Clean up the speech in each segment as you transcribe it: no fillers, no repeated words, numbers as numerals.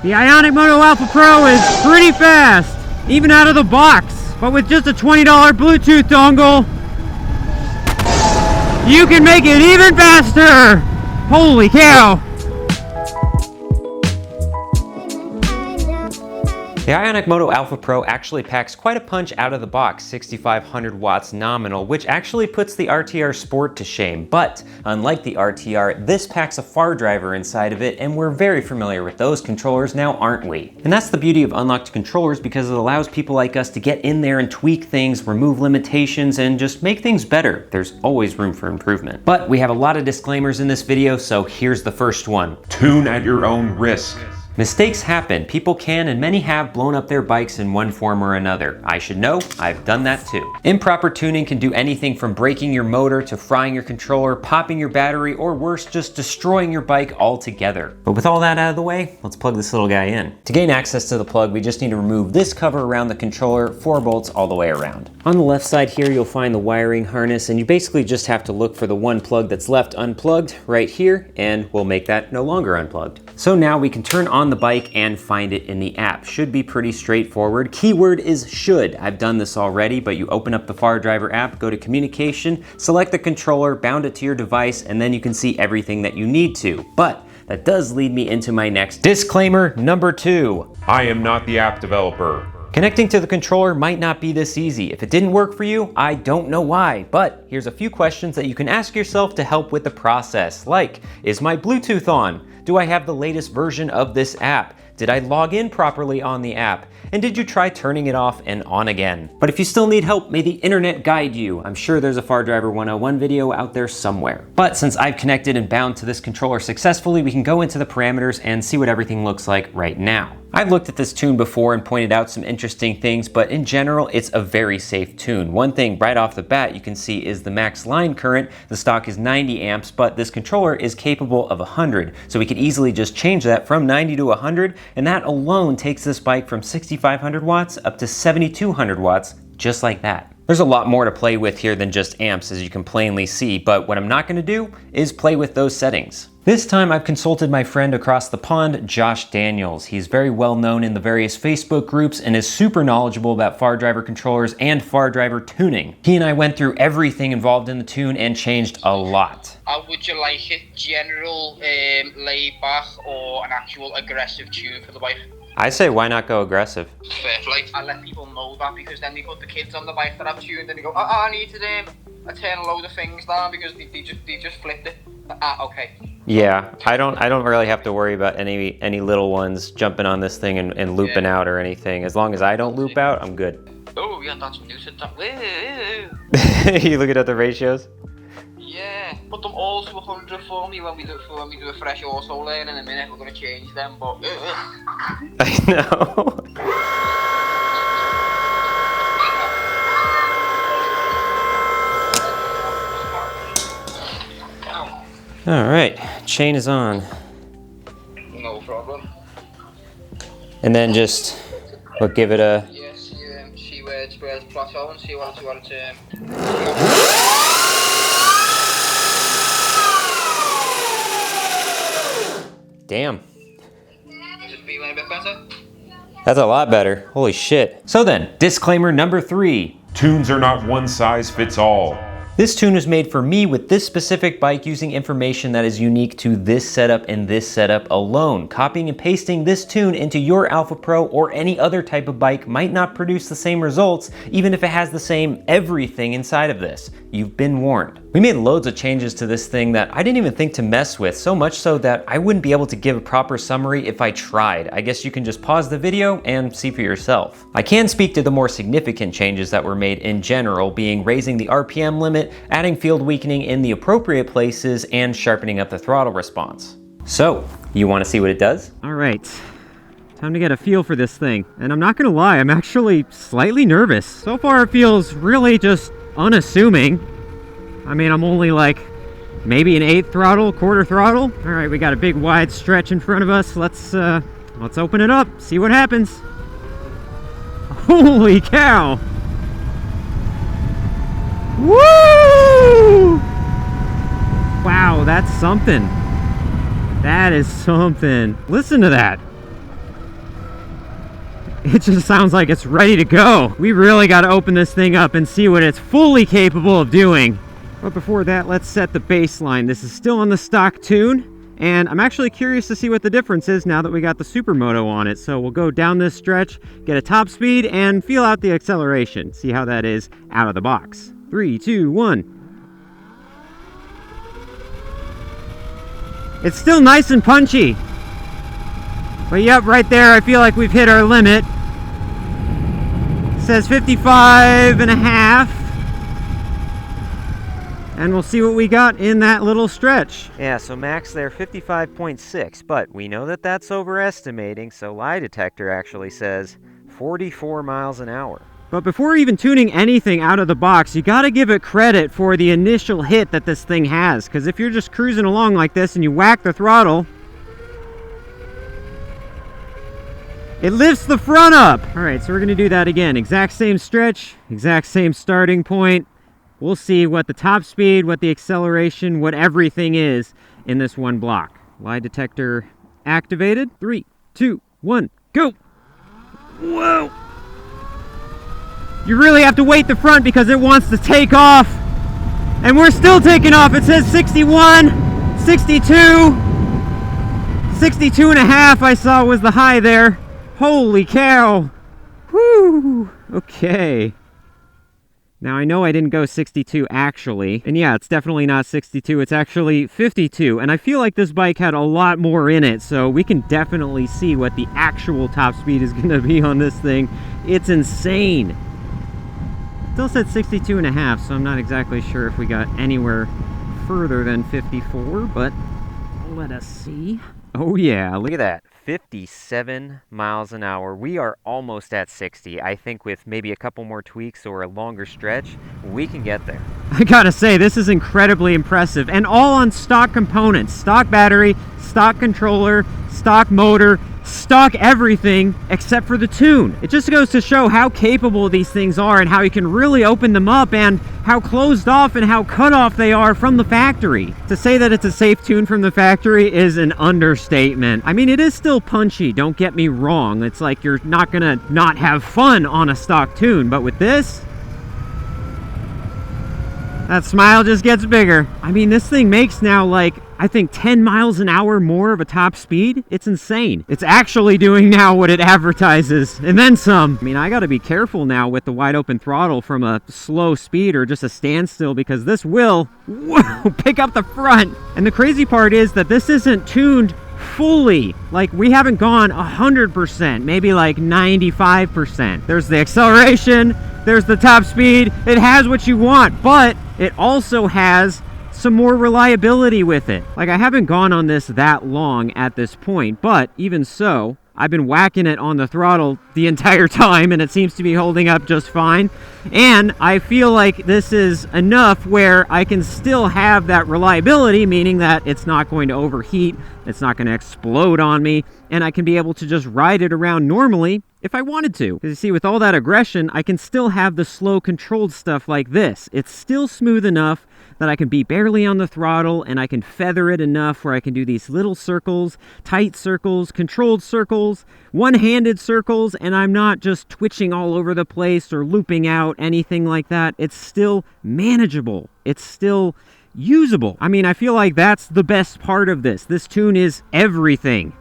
The Ionic Moto Alpha Pro is pretty fast, even out of the box. But with just a $20 Bluetooth dongle, you can make it even faster! Holy cow! The Ionic Moto Alpha Pro actually packs quite a punch out of the box, 6,500 watts nominal, which actually puts the RTR Sport to shame. But unlike the RTR, this packs a fardriver inside of it, and we're very familiar with those controllers now, aren't we? And that's the beauty of unlocked controllers, because it allows people like us to get in there and tweak things, remove limitations, and just make things better. There's always room for improvement. But we have a lot of disclaimers in this video, so here's the first one. Tune at your own risk. Mistakes happen. People can, and many have, blown up their bikes in one form or another. I should know, I've done that too. Improper tuning can do anything from breaking your motor to frying your controller, popping your battery, or worse, just destroying your bike altogether. But with all that out of the way, let's plug this little guy in. To gain access to the plug, we just need to remove this cover around the controller, 4 bolts all the way around. On the left side here, you'll find the wiring harness, and you basically just have to look for the one plug that's left unplugged right here, and we'll make that no longer unplugged. So now we can turn on the bike and find it in the app. Should be pretty straightforward. Keyword is should. I've done this already, but you open up the fardriver app, go to communication, select the controller, bound it to your device, and then you can see everything that you need to. But that does lead me into my next disclaimer number 2. I am not the app developer. Connecting to the controller might not be this easy. If it didn't work for you, I don't know why, but here's a few questions that you can ask yourself to help with the process. Like, is my Bluetooth on? Do I have the latest version of this app? Did I log in properly on the app? And did you try turning it off and on again? But if you still need help, may the internet guide you. I'm sure there's a fardriver 101 video out there somewhere. But since I've connected and bound to this controller successfully, we can go into the parameters and see what everything looks like right now. I've looked at this tune before and pointed out some interesting things, but in general, it's a very safe tune. One thing right off the bat you can see is the max line current. The stock is 90 amps, but this controller is capable of 100. So we could easily just change that from 90 to 100, and that alone takes this bike from 6,500 watts up to 7,200 watts, just like that. There's a lot more to play with here than just amps, as you can plainly see, but what I'm not gonna do is play with those settings. This time I've consulted my friend across the pond, Josh Daniels. He's very well known in the various Facebook groups and is super knowledgeable about fardriver controllers and fardriver tuning. He and I went through everything involved in the tune and changed a lot. How would you like it? General, laid back, or an actual aggressive tune for the bike? I say why not go aggressive? Fair play. I let people know that, because then they put the kids on the bike that I've tuned and they go, I need to turn a load of things down because they just flipped it. Okay. Yeah, I don't really have to worry about any little ones jumping on this thing and looping out or anything. As long as I don't loop out, I'm good. Oh, yeah, that's new to that. You looking at the ratios? Yeah, put them all to 100 for me when we do a fresh auto lane in a minute. We're gonna change them, but I know. All right, chain is on. No problem. And then just, we'll give it a... Yeah, see where it's plateau and see what it's Damn. Is it feeling a bit better? That's a lot better. Holy shit. So then, disclaimer number 3. Tunes are not one size fits all. This tune was made for me with this specific bike using information that is unique to this setup and this setup alone. Copying and pasting this tune into your Alpha Pro or any other type of bike might not produce the same results, even if it has the same everything inside of this. You've been warned. We made loads of changes to this thing that I didn't even think to mess with, so much so that I wouldn't be able to give a proper summary if I tried. I guess you can just pause the video and see for yourself. I can speak to the more significant changes that were made in general, being raising the RPM limit, adding field weakening in the appropriate places, and sharpening up the throttle response. So, you want to see what it does? All right, time to get a feel for this thing. And I'm not gonna lie, I'm actually slightly nervous. So far it feels really just unassuming. I mean, I'm only like maybe an 1/8 throttle, 1/4 throttle. All right, we got a big wide stretch in front of us. Let's open it up, see what happens. Holy cow! Woo! Wow, that's something. That is something. Listen to that. it just sounds like it's ready to go. We really got to open this thing up and see what it's fully capable of doing. But before that, let's set the baseline. This is still on the stock tune, and I'm actually curious to see what the difference is now that we got the Supermoto on it. So we'll go down this stretch, get a top speed, and feel out the acceleration. See how that is out of the box. 3, 2, 1. It's still nice and punchy. But yep, right there, I feel like we've hit our limit. It says 55 and a half. And we'll see what we got in that little stretch. Yeah, so max there, 55.6, but we know that that's overestimating, so lie detector actually says 44 miles an hour. But before even tuning anything out of the box, you gotta give it credit for the initial hit that this thing has, because if you're just cruising along like this and you whack the throttle, it lifts the front up. All right, so we're gonna do that again. Exact same stretch, exact same starting point. We'll see what the top speed, what the acceleration, what everything is in this one block. Lie detector activated. 3, 2, 1, go. Whoa. You really have to weight the front because it wants to take off. And we're still taking off. It says 61, 62, 62 and a half I saw was the high there. Holy cow. Whew. Okay. Now I know I didn't go 62 actually. And yeah, it's definitely not 62. It's actually 52. And I feel like this bike had a lot more in it. So we can definitely see what the actual top speed is going to be on this thing. It's insane. Still said 62 and a half, so I'm not exactly sure if we got anywhere further than 54, but let us see. Oh yeah, look at that. 57 miles an hour. We are almost at 60. I think with maybe a couple more tweaks or a longer stretch, we can get there. I gotta say, this is incredibly impressive, and all on stock components. Stock battery, stock controller, stock motor, stock everything except for the tune. It just goes to show how capable these things are and how you can really open them up and how closed off and how cut off they are from the factory. To say that it's a safe tune from the factory is an understatement. I mean, it is still punchy, don't get me wrong. It's like you're not gonna not have fun on a stock tune, but with this, that smile just gets bigger. I mean, this thing makes now like, I think 10 miles an hour more of a top speed. It's insane. It's actually doing now what it advertises, and then some. I mean, I gotta be careful now with the wide open throttle from a slow speed or just a standstill, because this will pick up the front. And the crazy part is that this isn't tuned fully. Like, we haven't gone 100%, maybe like 95%. There's the acceleration, there's the top speed. It has what you want, but it also has some more reliability with it. Like, I haven't gone on this that long at this point, but even so, I've been whacking it on the throttle the entire time, and it seems to be holding up just fine. And I feel like this is enough where I can still have that reliability, meaning that it's not going to overheat, it's not going to explode on me, and I can be able to just ride it around normally if I wanted to. Because you see, with all that aggression, I can still have the slow controlled stuff like this. It's still smooth enough that I can be barely on the throttle, and I can feather it enough where I can do these little circles, tight circles, controlled circles, one-handed circles, and I'm not just twitching all over the place or looping out, anything like that. It's still manageable. It's still usable. I mean, I feel like that's the best part of this. This tune is everything.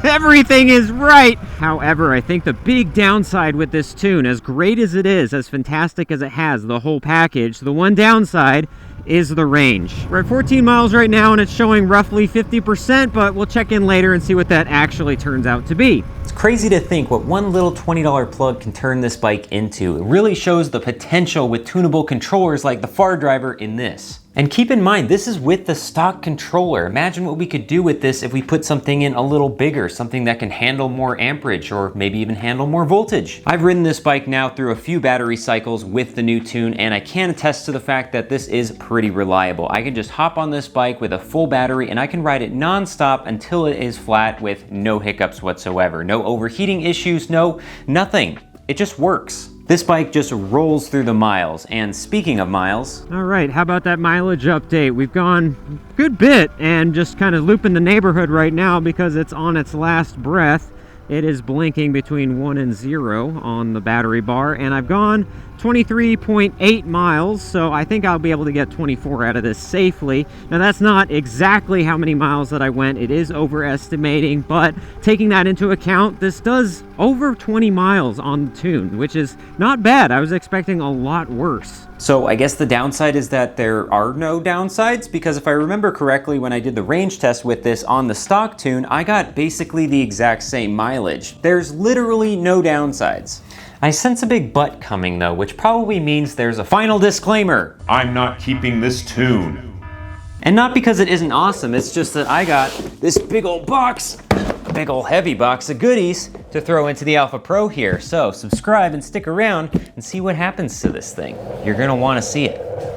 Everything is right. However, I think the big downside with this tune, as great as it is, as fantastic as it has, the whole package, the one downside is the range. We're at 14 miles right now, and it's showing roughly 50%, but we'll check in later and see what that actually turns out to be. It's crazy to think what one little $20 plug can turn this bike into. It really shows the potential with tunable controllers like the fardriver in this. And keep in mind, this is with the stock controller. Imagine what we could do with this if we put something in a little bigger, something that can handle more amperage or maybe even handle more voltage. I've ridden this bike now through a few battery cycles with the new tune, and I can attest to the fact that this is pretty reliable. I can just hop on this bike with a full battery and I can ride it non-stop until it is flat with no hiccups whatsoever. No overheating issues, nothing. It just works. This bike just rolls through the miles. And speaking of miles... All right, how about that mileage update? We've gone a good bit and just kind of looping the neighborhood right now because it's on its last breath. it is blinking between 1 and 0 on the battery bar, and I've gone 23.8 miles, so I think I'll be able to get 24 out of this safely. Now that's not exactly how many miles that I went, it is overestimating, but taking that into account, this does over 20 miles on the tune, which is not bad. I was expecting a lot worse. So I guess the downside is that there are no downsides, because if I remember correctly, when I did the range test with this on the stock tune, I got basically the exact same mileage. There's literally no downsides. I sense a big but coming though, which probably means there's a final disclaimer. I'm not keeping this tune. And not because it isn't awesome, it's just that I got this big old box, a big old heavy box of goodies to throw into the Alpha Pro here. So subscribe and stick around and see what happens to this thing. You're gonna wanna see it.